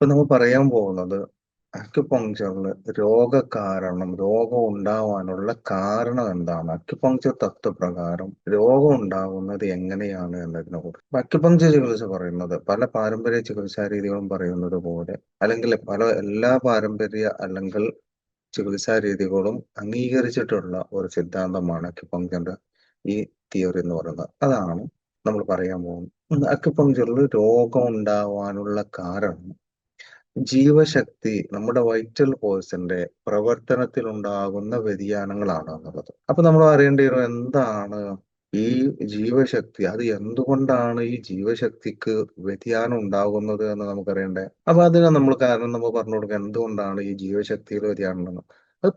ഇപ്പൊ നമ്മൾ പറയാൻ പോകുന്നത് അക്യുപങ്ക്ചറിൽ രോഗം ഉണ്ടാവാനുള്ള കാരണം എന്താണ്? അക്യുപങ്ക്ചർ തത്വപ്രകാരം രോഗം ഉണ്ടാകുന്നത് എങ്ങനെയാണ് എന്നതിനെ കുറിച്ച്. അക്യുപങ്ക്ചർ ചികിത്സ പറയുന്നത് പല പാരമ്പര്യ ചികിത്സാ രീതികളും പറയുന്നത് പോലെ, അല്ലെങ്കിൽ എല്ലാ പാരമ്പര്യ അല്ലെങ്കിൽ ചികിത്സാ രീതികളും അംഗീകരിച്ചിട്ടുള്ള ഒരു സിദ്ധാന്തമാണ് അക്യുപങ്ക്ചറിന്റെ ഈ തിയറി എന്ന് പറയുന്നത്. അതാണ് നമ്മൾ പറയാൻ പോകുന്നത്. അക്യുപങ്ക്ചറിൽ രോഗം ഉണ്ടാവാനുള്ള കാരണം ജീവശക്തി നമ്മുടെ വൈറ്റൽ ഫോഴ്സിന്റെ പ്രവർത്തനത്തിൽ ഉണ്ടാകുന്ന വ്യതിയാനങ്ങളാണ് എന്നുള്ളത്. അപ്പൊ നമ്മൾ അറിയേണ്ടി വരും, എന്താണ് ഈ ജീവശക്തി? അത് എന്തുകൊണ്ടാണ് ഈ ജീവശക്തിക്ക് വ്യതിയാനം ഉണ്ടാകുന്നത് എന്ന് നമുക്കറിയണ്ടേ? അപ്പൊ അതിന് നമ്മൾ കാരണം നമ്മൾ പറഞ്ഞു കൊടുക്കുക, എന്തുകൊണ്ടാണ് ഈ ജീവശക്തിയിൽ വ്യതിയാനം ഉണ്ടാകുന്നത്? അത്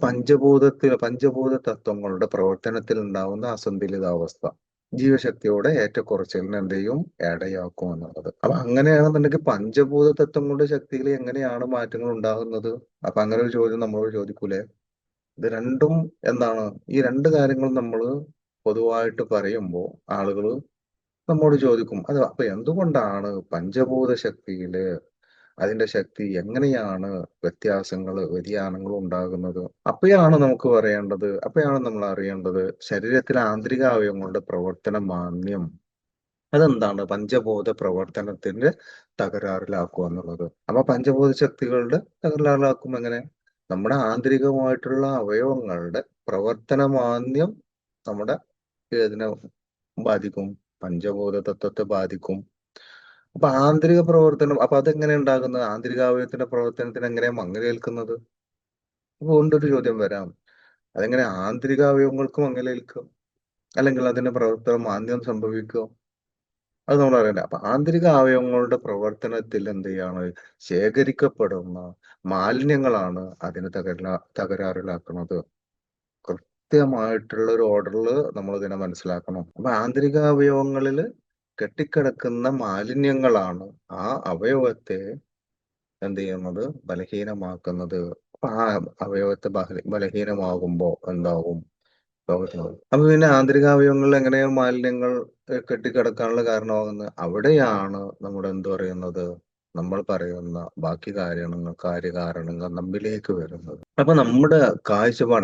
പഞ്ചഭൂത തത്വങ്ങളുടെ പ്രവർത്തനത്തിൽ ഉണ്ടാകുന്ന അസന്തുലിതാവസ്ഥ ജീവശക്തിയുടെ ഏറ്റക്കുറച്ചിലിന് എന്ത് ചെയ്യും? ഇടയാക്കും എന്നുള്ളത്. അപ്പൊ അങ്ങനെയാണെന്നുണ്ടെങ്കിൽ പഞ്ചഭൂത തത്വങ്ങളുടെ ശക്തിയിൽ എങ്ങനെയാണ് മാറ്റങ്ങൾ ഉണ്ടാകുന്നത്? അപ്പൊ അങ്ങനെ ഒരു ചോദ്യം നമ്മളോട് ചോദിക്കൂലേ? ഇത് രണ്ടും എന്താണ്? ഈ രണ്ട് കാര്യങ്ങൾ നമ്മൾ പൊതുവായിട്ട് പറയുമ്പോൾ ആളുകൾ നമ്മോട് ചോദിക്കും, അത് അപ്പൊ എന്തുകൊണ്ടാണ് പഞ്ചഭൂത ശക്തിയില് അതിന്റെ ശക്തി എങ്ങനെയാണ് വ്യതിയാനങ്ങൾ ഉണ്ടാകുന്നത്? അപ്പോഴാണ് നമ്മൾ അറിയേണ്ടത് ശരീരത്തിലെ ആന്തരിക അവയവങ്ങളുടെ പ്രവർത്തന മാന്ദ്യം അതെന്താണ് പഞ്ചബോധ പ്രവർത്തനത്തിന്റെ തകരാറിലാക്കുക എന്നുള്ളത്. അപ്പൊ പഞ്ചബോധ ശക്തികളുടെ തകരാറിലാക്കും എങ്ങനെ? നമ്മുടെ ആന്തരികമായിട്ടുള്ള അവയവങ്ങളുടെ പ്രവർത്തന മാന്ദ്യം നമ്മുടെ ഏതിനെ ബാധിക്കും? പഞ്ചബോധ തത്വത്തെ ബാധിക്കും. അപ്പൊ അതെങ്ങനെ ഉണ്ടാകുന്നത്? ആന്തരികാവയവത്തിന്റെ പ്രവർത്തനത്തിന് എങ്ങനെയാ മങ്ങലേൽക്കുന്നത്? അപ്പൊ കൊണ്ടൊരു ചോദ്യം വരാം, അതെങ്ങനെ ആന്തരികാവയവങ്ങൾക്കും മങ്ങലേൽക്കും, അല്ലെങ്കിൽ അതിന്റെ പ്രവർത്തനം മാന്ദ്യം സംഭവിക്കുക? അത് നമ്മൾ അറിയണ്ടേ. അപ്പൊ ആന്തരിക അവയവങ്ങളുടെ പ്രവർത്തനത്തിൽ എന്ത് ചെയ്യാണ്? ശേഖരിക്കപ്പെടുന്ന മാലിന്യങ്ങളാണ് അതിനെ തകരാറിലാക്കുന്നത്. കൃത്യമായിട്ടുള്ള ഒരു ഓർഡറിൽ നമ്മൾ ഇതിനെ മനസ്സിലാക്കണം. അപ്പൊ ആന്തരിക അവയവങ്ങളിൽ കെട്ടിക്കിടക്കുന്ന മാലിന്യങ്ങളാണ് ആ അവയവത്തെ എന്ത് ചെയ്യുന്നത്? ബലഹീനമാക്കുന്നത്. അപ്പൊ ആ അവയവത്തെ ബലഹീനമാകുമ്പോ എന്താകും? അപ്പൊ പിന്നെ ആന്തരികാവയവങ്ങളിൽ എങ്ങനെയാണ് മാലിന്യങ്ങൾ കെട്ടിക്കിടക്കാനുള്ള കാരണമാകുന്നത്? അവിടെയാണ് നമ്മുടെ എന്ത് പറയുന്നത്? നമ്മൾ പറയുന്ന ബാക്കി കാര്യകാരണങ്ങൾ നമ്മിലേക്ക് വരുന്നത്. അപ്പൊ നമ്മുടെ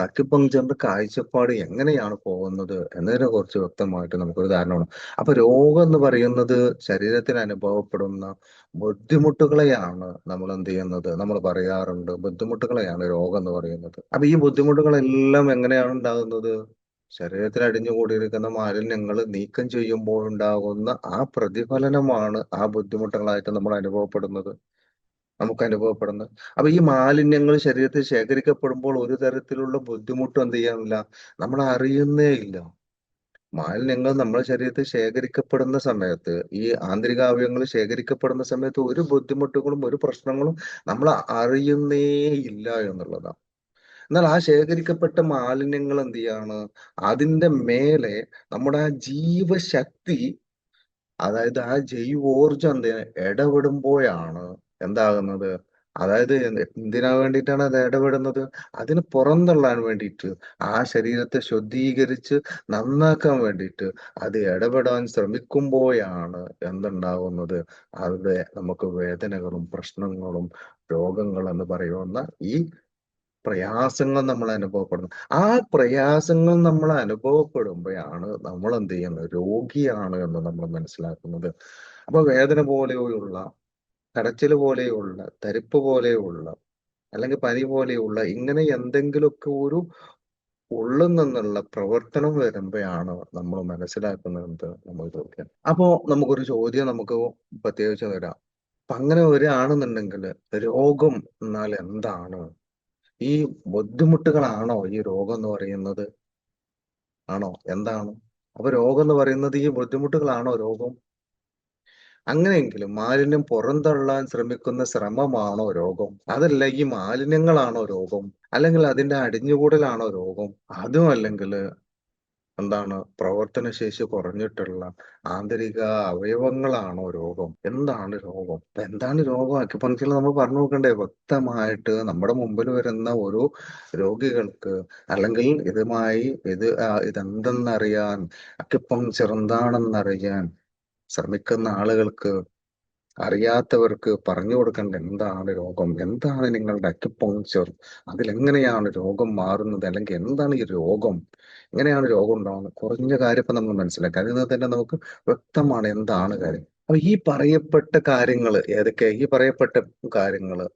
അക്യുപങ്ക്ചറിന്റെ കാഴ്ചപ്പാട് എങ്ങനെയാണ് പോകുന്നത് എന്നതിനെ കുറിച്ച് വ്യക്തമായിട്ട് നമുക്കൊരു ധാരണ. അപ്പൊ രോഗം എന്ന് പറയുന്നത് ശരീരത്തിന് അനുഭവപ്പെടുന്ന ബുദ്ധിമുട്ടുകളെയാണ് നമ്മൾ എന്ത് ചെയ്യുന്നത്? നമ്മൾ പറയാറുണ്ട്, ബുദ്ധിമുട്ടുകളെയാണ് രോഗം എന്ന് പറയുന്നത്. അപ്പൊ ഈ ബുദ്ധിമുട്ടുകളെല്ലാം എങ്ങനെയാണ് ഉണ്ടാകുന്നത്? ശരീരത്തിൽ അടിഞ്ഞുകൂടിയിരിക്കുന്ന മാലിന്യങ്ങൾ നീക്കം ചെയ്യുമ്പോൾ ഉണ്ടാകുന്ന ആ പ്രതിഫലനമാണ് ആ ബുദ്ധിമുട്ടുകളായിട്ട് നമുക്ക് അനുഭവപ്പെടുന്നത്. അപ്പൊ ഈ മാലിന്യങ്ങൾ ശരീരത്തിൽ ശേഖരിക്കപ്പെടുമ്പോൾ ഒരു തരത്തിലുള്ള ബുദ്ധിമുട്ടും എന്ത് ചെയ്യാനില്ല, നമ്മൾ അറിയുന്നേ ഇല്ല. മാലിന്യങ്ങൾ നമ്മുടെ ശരീരത്തിൽ ശേഖരിക്കപ്പെടുന്ന സമയത്ത്, ഈ ആന്തരികാവയവങ്ങൾ ശേഖരിക്കപ്പെടുന്ന സമയത്ത് ഒരു ബുദ്ധിമുട്ടുകളും ഒരു പ്രശ്നങ്ങളും നമ്മൾ അറിയുന്നേ ഇല്ല എന്നുള്ളതാണ്. എന്നാൽ ആ ശേഖരിക്കപ്പെട്ട മാലിന്യങ്ങൾ എന്ത് ചെയ്യാണ്? അതിന്റെ മേലെ നമ്മുടെ ആ ജീവശക്തി, അതായത് ആ ജൈവോർജം ഇടപെടുമ്പോഴാണ് എന്താകുന്നത്? അതായത് എന്തിനാ വേണ്ടിയിട്ടാണ് അത് ഇടപെടുന്നത്? അതിന് പുറന്തള്ളാൻ വേണ്ടിയിട്ട്, ആ ശരീരത്തെ ശുദ്ധീകരിച്ച് നന്നാക്കാൻ വേണ്ടിയിട്ട് അത് ഇടപെടാൻ ശ്രമിക്കുമ്പോഴാണ് എന്തുണ്ടാകുന്നത്? അവിടെ നമുക്ക് വേദനകളും പ്രശ്നങ്ങളും രോഗങ്ങൾ എന്ന് പറയുന്ന ഈ പ്രയാസങ്ങൾ നമ്മൾ അനുഭവപ്പെടുന്നു. ആ പ്രയാസങ്ങൾ നമ്മൾ അനുഭവപ്പെടുമ്പോഴാണ് നമ്മൾ എന്ത് ചെയ്യുന്നത്? രോഗിയാണ് എന്ന് നമ്മൾ മനസ്സിലാക്കുന്നത്. അപ്പൊ വേദന പോലെയുള്ള, കടച്ചിൽ പോലെയുള്ള, തരിപ്പ് പോലെയുള്ള, അല്ലെങ്കിൽ പനി പോലെയുള്ള ഇങ്ങനെ എന്തെങ്കിലുമൊക്കെ ഒരു ഉള്ളിൽ നിന്നുള്ള പ്രവർത്തനം വരുമ്പോഴാണ് നമ്മൾ മനസ്സിലാക്കുന്നത് നമ്മൾ രോഗിയാണ്. അപ്പോ നമുക്ക് പ്രത്യേകിച്ച് വരാം. അപ്പൊ അങ്ങനെ വരികയാണെന്നുണ്ടെങ്കിൽ രോഗം എന്നാൽ എന്താണ്? ഈ ബുദ്ധിമുട്ടുകളാണോ ഈ രോഗം എന്ന് പറയുന്നത്? ആണോ? എന്താണ്? അപ്പൊ രോഗം എന്ന് പറയുന്നത് ഈ ബുദ്ധിമുട്ടുകളാണോ രോഗം? അങ്ങനെയെങ്കിൽ മാലിന്യം പുറന്തള്ളാൻ ശ്രമിക്കുന്ന ശ്രമമാണോ രോഗം? അതല്ല ഈ മാലിന്യങ്ങളാണോ രോഗം? അല്ലെങ്കിൽ അതിന്റെ അടിഞ്ഞുകൂടലാണോ രോഗം? അതും അല്ലെങ്കിൽ എന്താണ്? പ്രവർത്തനശേഷി കുറഞ്ഞിട്ടുള്ള ആന്തരിക അവയവങ്ങളാണോ രോഗം? എന്താണ് രോഗം? അപ്പൊ എന്താണ് രോഗം? അക്യുപങ്ക്ചറിൽ നമ്മൾ പറഞ്ഞു നോക്കണ്ടേ വ്യക്തമായിട്ട്? നമ്മുടെ മുമ്പിൽ വരുന്ന ഒരു രോഗികൾക്ക്, അല്ലെങ്കിൽ ഇതെന്തെന്നറിയാൻ, അക്യുപങ്ക്ചർ എന്താണെന്നറിയാൻ ശ്രമിക്കുന്ന ആളുകൾക്ക് അറിയാത്തവർക്ക് പറഞ്ഞു കൊടുക്കേണ്ട എന്താണ് രോഗം, എന്താണ് നിങ്ങളുടെ അക്യുപങ്ക്ചർ, അതിലെങ്ങനെയാണ് രോഗം മാറുന്നത്, അല്ലെങ്കിൽ എന്താണ് ഈ രോഗം, എങ്ങനെയാണ് രോഗം ഉണ്ടാവുന്നത്, കുറഞ്ഞ കാര്യം ഇപ്പൊ നമ്മൾ മനസ്സിലാക്കി. അതിൽ നിന്ന് തന്നെ നമുക്ക് വ്യക്തമാണ് എന്താണ് കാര്യം. അപ്പൊ ഈ പറയപ്പെട്ട കാര്യങ്ങൾ ഏതൊക്കെ, ഈ പറയപ്പെട്ട കാര്യങ്ങള്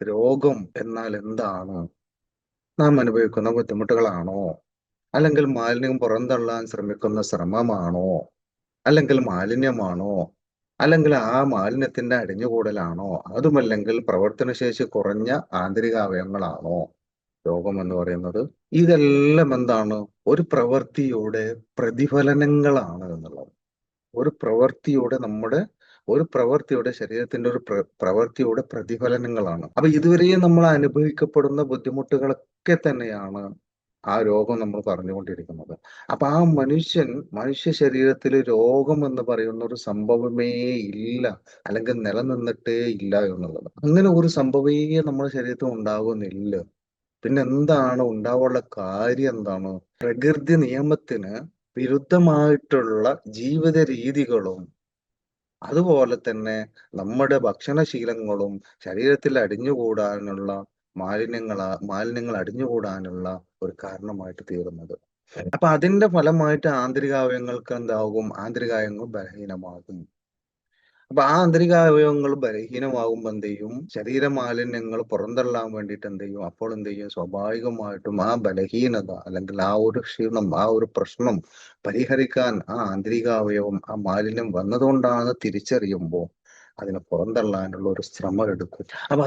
രോഗം എന്നാൽ എന്താണ്, നാം അനുഭവിക്കുന്ന ബുദ്ധിമുട്ടുകളാണോ, അല്ലെങ്കിൽ മാലിന്യം പുറന്തള്ളാൻ ശ്രമിക്കുന്ന ശ്രമമാണോ, അല്ലെങ്കിൽ മാലിന്യമാണോ, അല്ലെങ്കിൽ ആ മാലിന്യത്തിന്റെ അടിഞ്ഞുകൂടലാണോ, അതുമല്ലെങ്കിൽ പ്രവർത്തനശേഷി കുറഞ്ഞ ആന്തരിക അവയവങ്ങളാണോ രോഗം എന്ന് പറയുന്നത്? ഇതെല്ലാം എന്താണ്, ഒരു പ്രവൃത്തിയുടെ പ്രതിഫലനങ്ങളാണ് എന്നുള്ളത്. ഒരു പ്രവൃത്തിയുടെ നമ്മുടെ ഒരു പ്രവൃത്തിയുടെ ശരീരത്തിന്റെ ഒരു പ്രവൃത്തിയുടെ പ്രതിഫലനങ്ങളാണ്. അപ്പൊ ഇതുവരെയും നമ്മൾ അനുഭവിക്കപ്പെടുന്ന ബുദ്ധിമുട്ടുകളൊക്കെ തന്നെയാണ് ആ രോഗം നമ്മൾ പറഞ്ഞുകൊണ്ടിരിക്കുന്നത്. അപ്പൊ ആ മനുഷ്യ ശരീരത്തിൽ രോഗം എന്ന് പറയുന്ന ഒരു സംഭവമേ ഇല്ല, അല്ലെങ്കിൽ നിലനിന്നിട്ടേ ഇല്ല എന്നുള്ളത്. അങ്ങനെ ഒരു സംഭവമേ നമ്മുടെ ശരീരത്തിൽ ഉണ്ടാകുന്നില്ല. പിന്നെ എന്താണ് ഉണ്ടാവാനുള്ള കാര്യം എന്താണ്? പ്രകൃതി നിയമത്തിന് വിരുദ്ധമായിട്ടുള്ള ജീവിത രീതികളും അതുപോലെ തന്നെ നമ്മുടെ ഭക്ഷണശീലങ്ങളും ശരീരത്തിൽ അടിഞ്ഞുകൂടാനുള്ള മാലിന്യങ്ങൾ അടിഞ്ഞുകൂടാനുള്ള ഒരു കാരണമായിട്ട് തീരുന്നത്. അപ്പൊ അതിന്റെ ഫലമായിട്ട് ആന്തരികാവയവങ്ങൾക്ക് എന്താകും? ആന്തരികാവയവങ്ങൾ ബലഹീനമാകും. അപ്പൊ ആ ആന്തരികാവയവങ്ങൾ ബലഹീനമാകുമ്പോൾ എന്ത് ചെയ്യും? ശരീര മാലിന്യങ്ങൾ പുറന്തള്ളാൻ വേണ്ടിയിട്ട് എന്ത് ചെയ്യും? അപ്പോൾ എന്ത് ചെയ്യും? സ്വാഭാവികമായിട്ടും ആ ബലഹീനത, അല്ലെങ്കിൽ ആ ഒരു ക്ഷീണം, ആ ഒരു പ്രശ്നം പരിഹരിക്കാൻ ആ ആന്തരികാവയവം ആ മാലിന്യം വന്നതുകൊണ്ടാണ് തിരിച്ചറിയുമ്പോൾ അതിനെ പുറന്തള്ളാനുള്ള ഒരു ശ്രമം എടുക്കും. അപ്പൊ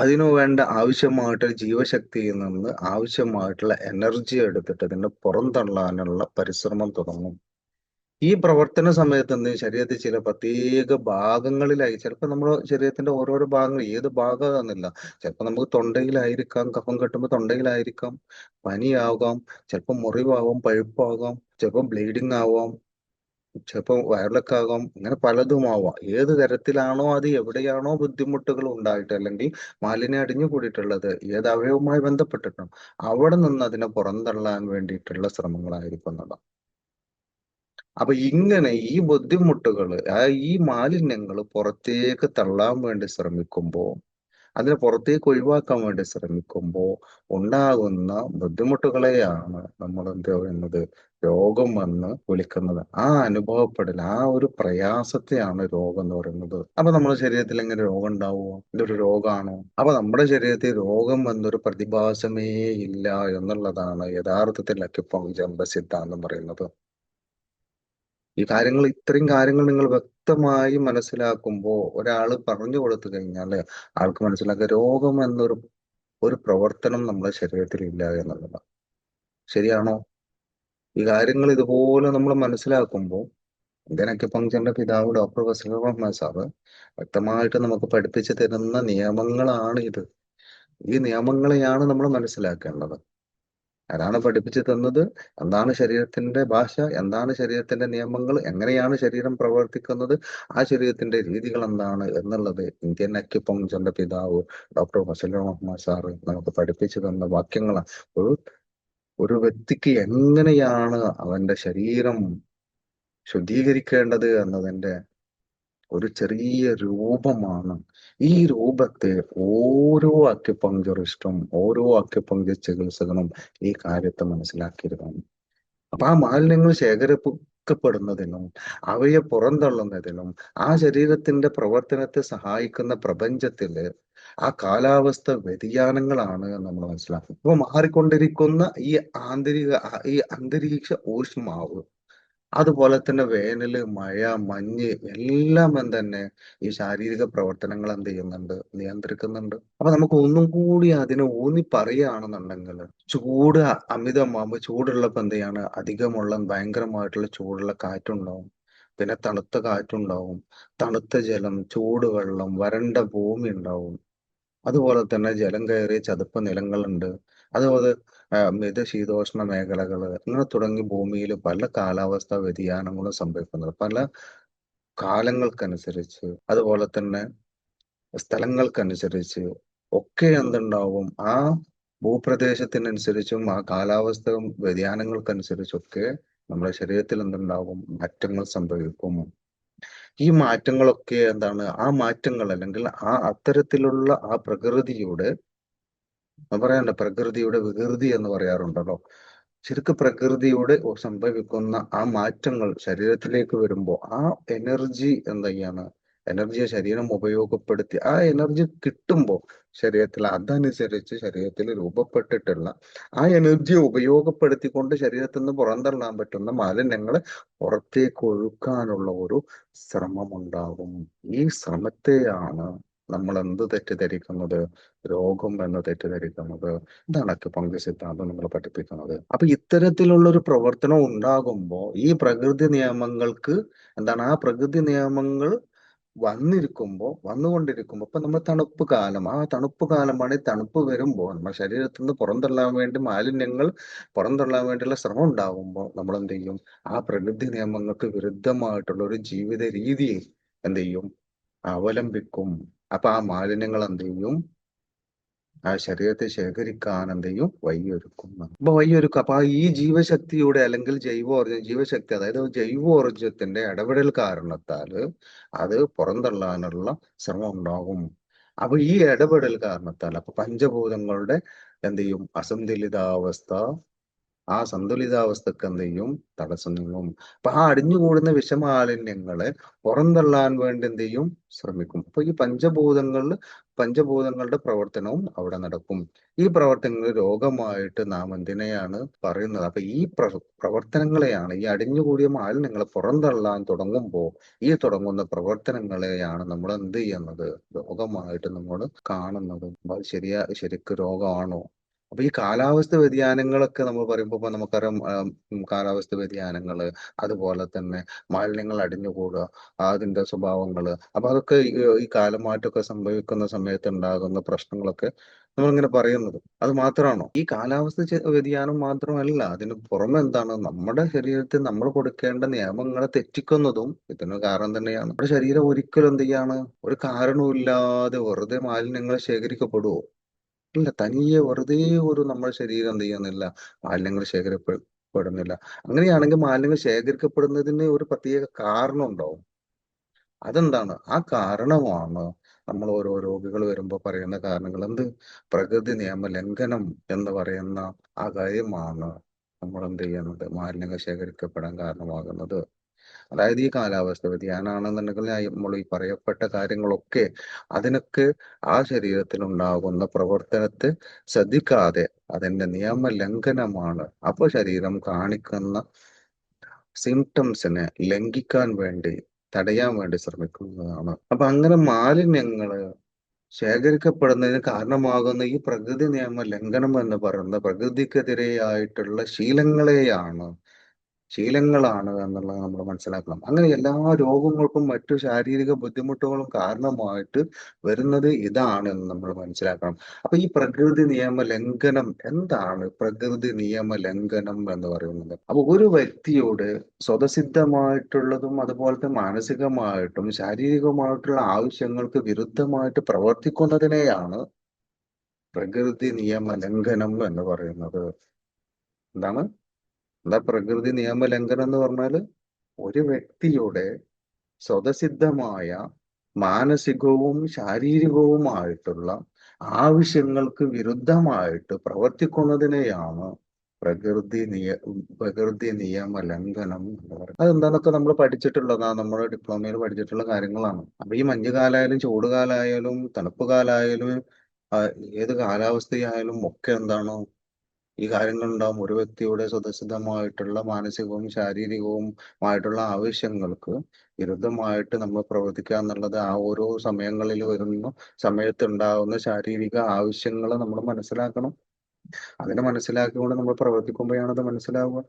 അതിനു വേണ്ട ആവശ്യമായിട്ടുള്ള ജീവശക്തിയിൽ നിന്ന് ആവശ്യമായിട്ടുള്ള എനർജി എടുത്തിട്ട് അതിനെ പുറന്തള്ളാനുള്ള പരിശ്രമം തുടങ്ങും. ഈ പ്രവർത്തന സമയത്ത് എന്ത് ചെയ്യും? ശരീരത്തിൽ ചില പ്രത്യേക ഭാഗങ്ങളിലായി, ചിലപ്പോൾ നമ്മുടെ ശരീരത്തിന്റെ ഓരോരോ ഭാഗങ്ങൾ ഏത് ഭാഗമാണെന്നില്ല, ചിലപ്പോൾ നമുക്ക് തൊണ്ടയിലായിരിക്കാം, കഫം കെട്ടുമ്പോൾ തൊണ്ടയിലായിരിക്കാം, പനിയാകാം, ചിലപ്പോൾ മുറിവാകാം, പഴുപ്പാകാം, ചിലപ്പോൾ ബ്ലീഡിങ് ആവാം, ചിലപ്പോൾ വയറിളക്കം ആകാം, ഇങ്ങനെ പലതും ആവാം. ഏത് തരത്തിലാണോ, അത് എവിടെയാണോ ബുദ്ധിമുട്ടുകൾ ഉണ്ടായിട്ട്, അല്ലെങ്കിൽ മാലിന്യം അടിഞ്ഞു കൂടിയിട്ടുള്ളത്, ഏത് അവയവുമായി ബന്ധപ്പെട്ടിട്ടും അവിടെ നിന്ന് അതിനെ പുറന്തള്ളാൻ വേണ്ടിയിട്ടുള്ള ശ്രമങ്ങളായിരിക്കും. അപ്പൊ ഇങ്ങനെ ഈ ബുദ്ധിമുട്ടുകള്, ഈ മാലിന്യങ്ങൾ പുറത്തേക്ക് തള്ളാൻ വേണ്ടി ശ്രമിക്കുമ്പോ, അതിനെ പുറത്തേക്ക് ഒഴിവാക്കാൻ വേണ്ടി ശ്രമിക്കുമ്പോ ഉണ്ടാകുന്ന ബുദ്ധിമുട്ടുകളെയാണ് നമ്മൾ എന്ത് പറയുന്നത്, രോഗം എന്ന് വിളിക്കുന്നത്. ആ അനുഭവപ്പെടൽ, ആ ഒരു പ്രയാസത്തെയാണ് രോഗം എന്ന് പറയുന്നത്. അപ്പൊ നമ്മുടെ ശരീരത്തിൽ എങ്ങനെ രോഗം ഉണ്ടാവുമോ? ഇതൊരു രോഗമാണോ? അപ്പൊ നമ്മുടെ ശരീരത്തിൽ രോഗം എന്നൊരു പ്രതിഭാസമേ ഇല്ല എന്നുള്ളതാണ് യഥാർത്ഥത്തിൽ അക്യുപങ്ക്ചറിന്റെ സിദ്ധാന്തം പറയുന്നത്. ഇത്രയും കാര്യങ്ങൾ നിങ്ങൾ വ്യക്തമായി മനസ്സിലാക്കുമ്പോൾ, ഒരാൾ പറഞ്ഞു കൊടുത്തു കഴിഞ്ഞാൽ ആൾക്ക് മനസ്സിലാക്കുക രോഗം ഒരു പ്രവർത്തനം നമ്മുടെ ശരീരത്തിൽ ഇല്ല എന്നുള്ളതാണ്. ശരിയാണോ? ഈ കാര്യങ്ങൾ ഇതുപോലെ നമ്മൾ മനസ്സിലാക്കുമ്പോൾ, ഇതിനൊക്കെ പങ്ക്ചറിന്റെ പിതാവ് ഡോക്ടർ ബസീർ അഹമ്മദ് സാറ് വ്യക്തമായിട്ട് നമുക്ക് പഠിപ്പിച്ചു തരുന്ന നിയമങ്ങളാണ് ഇത്. ഈ നിയമങ്ങളെയാണ് നമ്മൾ മനസ്സിലാക്കേണ്ടത്. ആരാണ് പഠിപ്പിച്ചു തന്നത്? എന്താണ് ശരീരത്തിന്റെ ഭാഷ, എന്താണ് ശരീരത്തിന്റെ നിയമങ്ങൾ, എങ്ങനെയാണ് ശരീരം പ്രവർത്തിക്കുന്നത്, ആ ശരീരത്തിന്റെ രീതികൾ എന്താണ് എന്നുള്ളത് ഇന്ത്യൻ അക്യുപങ്ക്ചറിന്റെ പിതാവ് ഡോക്ടർ ബസീർ അഹമ്മദ് സാറ് നമുക്ക് പഠിപ്പിച്ചു തന്ന വാക്യങ്ങളാണ്. ഒരു ഒരു വ്യക്തിക്ക് എങ്ങനെയാണ് അവന്റെ ശരീരം ശുദ്ധീകരിക്കേണ്ടത് എന്നതിന്റെ ഒരു ചെറിയ രൂപമാണ്. ഈ രൂപത്തെ ഓരോ അക്യുപങ്ക്ചറിസ്റ്റും ഓരോ അക്യുപങ്ക്ചർ ചികിത്സകനും ഈ കാര്യത്തെ മനസ്സിലാക്കിയിരുന്നു. അപ്പൊ ആ മാലിന്യങ്ങൾ ശേഖരിക്കപ്പെടുന്നതിനും അവയെ പുറന്തള്ളുന്നതിനും ആ ശരീരത്തിന്റെ പ്രവർത്തനത്തെ സഹായിക്കുന്ന പ്രപഞ്ചത്തില് ആ കാലാവസ്ഥ വ്യതിയാനങ്ങളാണ് നമ്മൾ മനസ്സിലാക്കുന്നത്. ഇപ്പൊ മാറിക്കൊണ്ടിരിക്കുന്ന ഈ അന്തരീക്ഷ ഊഷ്മാവ്, അതുപോലെ തന്നെ വേനല്, മഴ, മഞ്ഞ് എല്ലാം തന്നെ ഈ ശാരീരിക പ്രവർത്തനങ്ങൾ എന്ത് ചെയ്യുന്നുണ്ട്? നിയന്ത്രിക്കുന്നുണ്ട്. അപ്പൊ നമുക്ക് ഒന്നും കൂടി അതിനെ ഊന്നി പറയുകയാണെന്നുണ്ടെങ്കിൽ, ചൂട് അമിതമാകുമ്പോൾ, ചൂടുള്ളപ്പോ എന്ത് ചെയ്യാണ്? അധികമുള്ള ഭയങ്കരമായിട്ടുള്ള ചൂടുള്ള കാറ്റുണ്ടാവും. പിന്നെ തണുത്ത കാറ്റുണ്ടാവും, തണുത്ത ജലം, ചൂടുവെള്ളം, വരണ്ട ഭൂമി ഉണ്ടാവും. അതുപോലെ തന്നെ ജലം കയറിയ ചതുപ്പ് നിലങ്ങളുണ്ട്. അതുപോലെ മിതശീതോഷ്ണ മേഖലകള്, ഇങ്ങനെ തുടങ്ങി ഭൂമിയിൽ പല കാലാവസ്ഥാ വ്യതിയാനങ്ങളും സംഭവിക്കുന്നത്. പല കാലങ്ങൾക്കനുസരിച്ച്, അതുപോലെ തന്നെ സ്ഥലങ്ങൾക്കനുസരിച്ച് ഒക്കെ എന്തുണ്ടാവും? ആ ഭൂപ്രദേശത്തിനനുസരിച്ചും ആ കാലാവസ്ഥ വ്യതിയാനങ്ങൾക്കനുസരിച്ചൊക്കെ നമ്മുടെ ശരീരത്തിൽ എന്തുണ്ടാവും? മാറ്റങ്ങൾ സംഭവിക്കും. ഈ മാറ്റങ്ങളൊക്കെ എന്താണ്, ആ മാറ്റങ്ങൾ അല്ലെങ്കിൽ ആ അത്തരത്തിലുള്ള ആ പ്രകൃതിയുടെ, പറയാറുണ്ട് പ്രകൃതിയുടെ വികൃതി എന്ന് പറയാറുണ്ടല്ലോ. ശരിക്കും പ്രകൃതിയോട് സംഭവിക്കുന്ന ആ മാറ്റങ്ങൾ ശരീരത്തിലേക്ക് വരുമ്പോൾ ആ എനർജി എന്ത് ചെയ്യാണ്, എനർജിയെ ശരീരം ഉപയോഗപ്പെടുത്തി ആ എനർജി കിട്ടുമ്പോൾ ശരീരത്തിൽ അതനുസരിച്ച് ശരീരത്തിൽ രൂപപ്പെട്ടിട്ടുള്ള ആ എനർജി ഉപയോഗപ്പെടുത്തിക്കൊണ്ട് ശരീരത്തിൽ നിന്ന് പുറന്തള്ളാൻ പറ്റുന്ന മാലിന്യങ്ങൾ പുറത്തേക്ക് ഒഴുക്കാനുള്ള ഒരു ശ്രമമുണ്ടാകും. ഈ ശ്രമത്തെയാണ് നമ്മൾ എന്ത് തെറ്റിദ്ധരിക്കുന്നത്, രോഗം എന്ന് തെറ്റിദ്ധരിക്കുന്നത്. ഇതാണ് അക്യുപങ്ക്ചർ സിദ്ധാന്തം നമ്മൾ പഠിപ്പിക്കുന്നത്. അപ്പൊ ഇത്തരത്തിലുള്ള ഒരു പ്രവർത്തനം ഉണ്ടാകുമ്പോൾ ഈ പ്രകൃതി നിയമങ്ങൾക്ക് എന്താണ്, ആ പ്രകൃതി നിയമങ്ങൾ വന്നുകൊണ്ടിരിക്കുമ്പോൾ ഇപ്പൊ നമ്മൾ തണുപ്പ് കാലം, ആ തണുപ്പ് കാലമാണ്. ഈ തണുപ്പ് വരുമ്പോൾ നമ്മുടെ ശരീരത്തിൽ നിന്ന് പുറന്തള്ളാൻ വേണ്ടി മാലിന്യങ്ങൾ പുറന്തള്ളാൻ വേണ്ടിയുള്ള ശ്രമം ഉണ്ടാകുമ്പോൾ നമ്മൾ എന്ത് ചെയ്യും, ആ പ്രകൃതി നിയമങ്ങൾക്ക് വിരുദ്ധമായിട്ടുള്ള ഒരു ജീവിത രീതിയെ എന്ത് ചെയ്യും, അവലംബിക്കും. അപ്പൊ ആ മാലിന്യങ്ങൾ എന്ത് ചെയ്യും, ആ ശരീരത്തെ ശേഖരിക്കാൻ എന്ത് ചെയ്യും, വഴിയൊരുക്കുന്നു. അപ്പൊ വഴിയൊരുക്കും. അപ്പൊ ആ ഈ ജീവശക്തിയുടെ അല്ലെങ്കിൽ ജീവശക്തി, അതായത് ജൈവോർജത്തിന്റെ ഇടപെടൽ കാരണത്താൽ അത് പുറന്തള്ളാനുള്ള ശ്രമം ഉണ്ടാകും. അപ്പൊ ഈ ഇടപെടൽ കാരണത്താൽ അപ്പൊ പഞ്ചഭൂതങ്ങളുടെ എന്ത് ചെയ്യും, അസന്തുലിതാവസ്ഥ, ആ സന്തുലിതാവസ്ഥക്ക് എന്ത് ചെയ്യും, തടസ്സം നീങ്ങും. അപ്പൊ ആ അടിഞ്ഞുകൂടുന്ന വിഷമാലിന്യങ്ങളെ പുറന്തള്ളാൻ വേണ്ടി എന്ത് ചെയ്യും, ശ്രമിക്കും. അപ്പൊ ഈ പഞ്ചഭൂതങ്ങളുടെ പ്രവർത്തനവും അവിടെ നടക്കും. ഈ പ്രവർത്തനങ്ങൾ രോഗമായിട്ട് നാം എന്തിനെയാണ് പറയുന്നത്? അപ്പൊ ഈ പ്രവർത്തനങ്ങളെയാണ്, ഈ അടിഞ്ഞുകൂടിയ മാലിന്യങ്ങളെ പുറന്തള്ളാൻ തുടങ്ങുമ്പോൾ ഈ തുടങ്ങുന്ന പ്രവർത്തനങ്ങളെയാണ് നമ്മൾ എന്ത് ചെയ്യുന്നത്, രോഗമായിട്ട് നമ്മൾ കാണുന്നത്. അപ്പൊ അത് ശരിക്കും രോഗമാണോ? അപ്പൊ ഈ കാലാവസ്ഥ വ്യതിയാനങ്ങളൊക്കെ നമ്മൾ പറയുമ്പോൾ ഇപ്പൊ നമുക്കറിയാം, കാലാവസ്ഥ വ്യതിയാനങ്ങള്, അതുപോലെ തന്നെ മാലിന്യങ്ങൾ അടിഞ്ഞുകൂടുക, അതിന്റെ സ്വഭാവങ്ങള്, അപ്പൊ അതൊക്കെ ഈ കാലമാറ്റമൊക്കെ സംഭവിക്കുന്ന സമയത്ത് ഉണ്ടാകുന്ന പ്രശ്നങ്ങളൊക്കെ നമ്മളിങ്ങനെ പറയുന്നത്. അത് മാത്രമാണോ? ഈ കാലാവസ്ഥ വ്യതിയാനം മാത്രമല്ല, അതിന് പുറമെ എന്താണ്, നമ്മുടെ ശരീരത്തിൽ നമ്മൾ കൊടുക്കേണ്ട നിയമങ്ങളെ തെറ്റിക്കുന്നതും ഇതിന് കാരണം തന്നെയാണ്. നമ്മുടെ ശരീരം ഒരിക്കലും എന്ത് ചെയ്യാണ്, ഒരു കാരണവുമില്ലാതെ വെറുതെ മാലിന്യങ്ങൾ ശേഖരിക്കപ്പെടുവോ? ഇല്ല. തനിയെ വെറുതെ ഒരു നമ്മുടെ ശരീരം എന്ത് ചെയ്യുന്നില്ല, മാലിന്യങ്ങൾ ശേഖരിക്കപ്പെടുന്നില്ല. അങ്ങനെയാണെങ്കിൽ മാലിന്യങ്ങൾ ശേഖരിക്കപ്പെടുന്നതിന് ഒരു പ്രത്യേക കാരണം ഉണ്ടാവും. അതെന്താണ്? ആ കാരണമാണ് നമ്മൾ ഓരോ രോഗികൾ വരുമ്പോൾ പറയുന്ന കാരണങ്ങൾ. എന്ത്? പ്രകൃതി നിയമ ലംഘനം എന്ന് പറയുന്ന ആ കാര്യമാണ് നമ്മൾ എന്ത് ചെയ്യുന്നത്, മാലിന്യങ്ങൾ ശേഖരിക്കപ്പെടാൻ കാരണമാകുന്നത്. അതായത് ഈ കാലാവസ്ഥ വ്യതിയാനാണെന്നുണ്ടെങ്കിൽ നമ്മൾ ഈ പറയപ്പെട്ട കാര്യങ്ങളൊക്കെ അതിനൊക്കെ ആ ശരീരത്തിൽ ഉണ്ടാകുന്ന പ്രവർത്തനത്തെ ശ്രദ്ധിക്കാതെ അതിന്റെ നിയമലംഘനമാണ്. അപ്പൊ ശരീരം കാണിക്കുന്ന സിംറ്റംസിനെ ലംഘിക്കാൻ വേണ്ടി, തടയാൻ വേണ്ടി ശ്രമിക്കുന്നതാണ്. അപ്പൊ അങ്ങനെ മാലിന്യങ്ങള് ശേഖരിക്കപ്പെടുന്നതിന് കാരണമാകുന്ന ഈ പ്രകൃതി നിയമ ലംഘനം എന്ന് പറയുന്ന പ്രകൃതിക്കെതിരെയായിട്ടുള്ള ശീലങ്ങളാണ് എന്നുള്ളത് നമ്മൾ മനസ്സിലാക്കണം. അങ്ങനെ എല്ലാ രോഗങ്ങൾക്കും മറ്റു ശാരീരിക ബുദ്ധിമുട്ടുകളും കാരണമായിട്ട് വരുന്നത് ഇതാണ് എന്ന് നമ്മൾ മനസ്സിലാക്കണം. അപ്പൊ ഈ പ്രകൃതി നിയമ ലംഘനം എന്താണ്? പ്രകൃതി നിയമ ലംഘനം എന്ന് പറയുന്നത്, അപ്പൊ ഒരു വ്യക്തിയോട് സ്വതസിദ്ധമായിട്ടുള്ളതും അതുപോലത്തെ മാനസികമായിട്ടും ശാരീരികമായിട്ടുള്ള ആവശ്യങ്ങൾക്ക് വിരുദ്ധമായിട്ട് പ്രവർത്തിക്കുന്നതിനെയാണ് പ്രകൃതി നിയമ ലംഘനം എന്ന് പറയുന്നത്. എന്താണ്? എന്താ പ്രകൃതി നിയമ ലംഘനം എന്ന് പറഞ്ഞാല്? ഒരു വ്യക്തിയുടെ സ്വതസിദ്ധമായ മാനസികവും ശാരീരികവുമായിട്ടുള്ള ആവശ്യങ്ങൾക്ക് വിരുദ്ധമായിട്ട് പ്രവർത്തിക്കുന്നതിനെയാണ് പ്രകൃതി നിയമ ലംഘനം എന്ന് പറയുന്നത്. അതെന്താന്നൊക്കെ നമ്മൾ പഠിച്ചിട്ടുള്ളതാണ്, നമ്മുടെ ഡിപ്ലോമയിൽ പഠിച്ചിട്ടുള്ള കാര്യങ്ങളാണ്. അപ്പൊ ഈ മഞ്ഞുകാലായാലും ചൂടുകാലായാലും തണുപ്പ് കാലായാലും ആ, ഏത് കാലാവസ്ഥയായാലും ഒക്കെ എന്താണ്, ഈ കാര്യങ്ങളുണ്ടാവും. ഒരു വ്യക്തിയുടെ സ്വതസിദ്ധമായിട്ടുള്ള മാനസികവും ശാരീരികവുമായിട്ടുള്ള ആവശ്യങ്ങൾക്ക് വിരുദ്ധമായിട്ട് നമ്മൾ പ്രവർത്തിക്കുക എന്നുള്ളത് ആ ഓരോ സമയങ്ങളിൽ വരുന്ന സമയത്തുണ്ടാകുന്ന ശാരീരിക ആവശ്യങ്ങളെ നമ്മൾ മനസ്സിലാക്കണം. അതിനെ മനസ്സിലാക്കിക്കൊണ്ട് നമ്മൾ പ്രവർത്തിക്കുമ്പോഴാണ് അത് മനസ്സിലാവുക.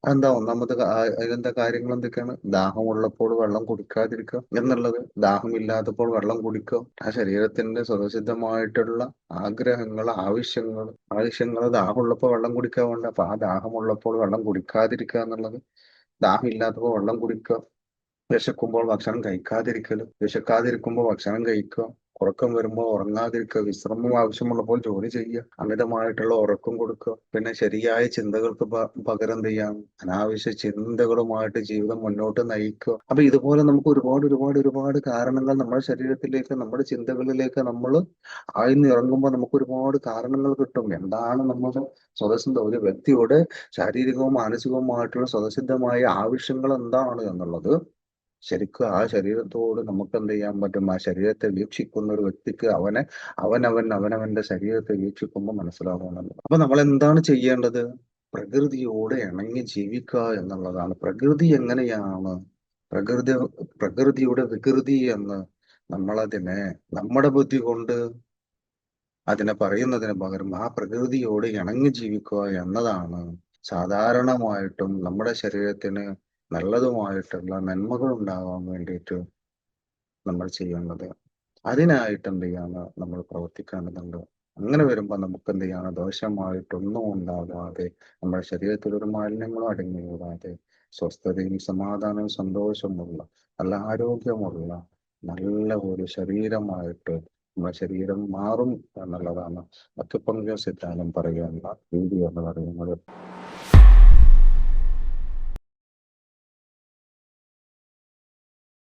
അതെന്താ ഒന്നാമത്തെ അതിലെന്താ കാര്യങ്ങൾ എന്തൊക്കെയാണ്? ദാഹമുള്ളപ്പോൾ വെള്ളം കുടിക്കാതിരിക്കുക എന്നുള്ളത്, ദാഹമില്ലാത്തപ്പോൾ വെള്ളം കുടിക്കുക, ആ ശരീരത്തിന്റെ സ്വതസിദ്ധമായിട്ടുള്ള ആഗ്രഹങ്ങൾ, ആവശ്യങ്ങൾ ദാഹമുള്ളപ്പോൾ വെള്ളം കുടിക്കാൻ വേണ്ട. അപ്പൊ ആ ദാഹമുള്ളപ്പോൾ വെള്ളം കുടിക്കാതിരിക്കുക എന്നുള്ളത്, ദാഹമില്ലാത്തപ്പോൾ വെള്ളം കുടിക്കുക, വിശക്കുമ്പോൾ ഭക്ഷണം കഴിക്കാതിരിക്കല്, വിശക്കാതിരിക്കുമ്പോൾ ഭക്ഷണം കഴിക്കുക, ഉറക്കം വരുമ്പോൾ ഉറങ്ങാതിരിക്കുക, വിശ്രമം ആവശ്യമുള്ളപ്പോൾ ജോലി ചെയ്യുക, അമിതമായിട്ടുള്ള ഉറക്കം കൊടുക്കുക, പിന്നെ ശരിയായ ചിന്തകൾക്ക് പകരം എന്ത് ചെയ്യാം, അനാവശ്യ ചിന്തകളുമായിട്ട് ജീവിതം മുന്നോട്ട് നയിക്കുക. അപ്പൊ ഇതുപോലെ നമുക്ക് ഒരുപാട് കാരണങ്ങൾ നമ്മുടെ ശരീരത്തിലേക്ക്, നമ്മുടെ ചിന്തകളിലേക്ക് നമ്മൾ ആഴ്ന്നിറങ്ങുമ്പോൾ നമുക്ക് ഒരുപാട് കാരണങ്ങൾ കിട്ടും. എന്താണ് നമ്മുടെ സ്വതസിദ്ധ ഒരു വ്യക്തിയുടെ ശാരീരികവും മാനസികവുമായിട്ടുള്ള സ്വതസിദ്ധമായ ആവശ്യങ്ങൾ എന്താണ് എന്നുള്ളത് ശരിക്കും ആ ശരീരത്തോട് നമുക്ക് എന്ത് ചെയ്യാൻ പറ്റും? ആ ശരീരത്തെ വീക്ഷിക്കുന്ന ഒരു വ്യക്തിക്ക് അവനവന്റെ ശരീരത്തെ വീക്ഷിക്കുമ്പോൾ മനസ്സിലാവുന്നുണ്ട്. അപ്പൊ നമ്മൾ എന്താണ് ചെയ്യേണ്ടത്? പ്രകൃതിയോട് ഇണങ്ങി ജീവിക്കുക എന്നുള്ളതാണ്. പ്രകൃതി എങ്ങനെയാണ്? പ്രകൃതി പ്രകൃതിയുടെ വികൃതി എന്ന് നമ്മളതിനെ നമ്മുടെ ബുദ്ധി കൊണ്ട് അതിനെ പറയുന്നതിന് പകരം ആ പ്രകൃതിയോട് ഇണങ്ങി ജീവിക്കുക എന്നതാണ് സാധാരണമായിട്ടും നമ്മുടെ ശരീരത്തിന് നല്ലതുമായിട്ടുള്ള നന്മകൾ ഉണ്ടാവാൻ വേണ്ടിയിട്ട് നമ്മൾ ചെയ്യേണ്ടത്. അതിനായിട്ട് എന്ത് ചെയ്യാണ് നമ്മൾ പ്രവർത്തിക്കേണ്ടതുണ്ട്. അങ്ങനെ വരുമ്പോൾ നമുക്ക് എന്ത് ചെയ്യാണ്? ദോഷമായിട്ടൊന്നും ഉണ്ടാകാതെ നമ്മുടെ ശരീരത്തിൽ ഒരു മാലിന്യങ്ങളും അടങ്ങിക്കൂടാതെ സ്വസ്ഥതയും സമാധാനവും സന്തോഷമുള്ള നല്ല ആരോഗ്യമുള്ള നല്ല ഒരു ശരീരമായിട്ട് നമ്മുടെ ശരീരം മാറും എന്നുള്ളതാണ് അക്യുപങ്ക്ചർ സിദ്ധാന്തം പറയാനുള്ള രീതി എന്ന് പറയുന്നത്.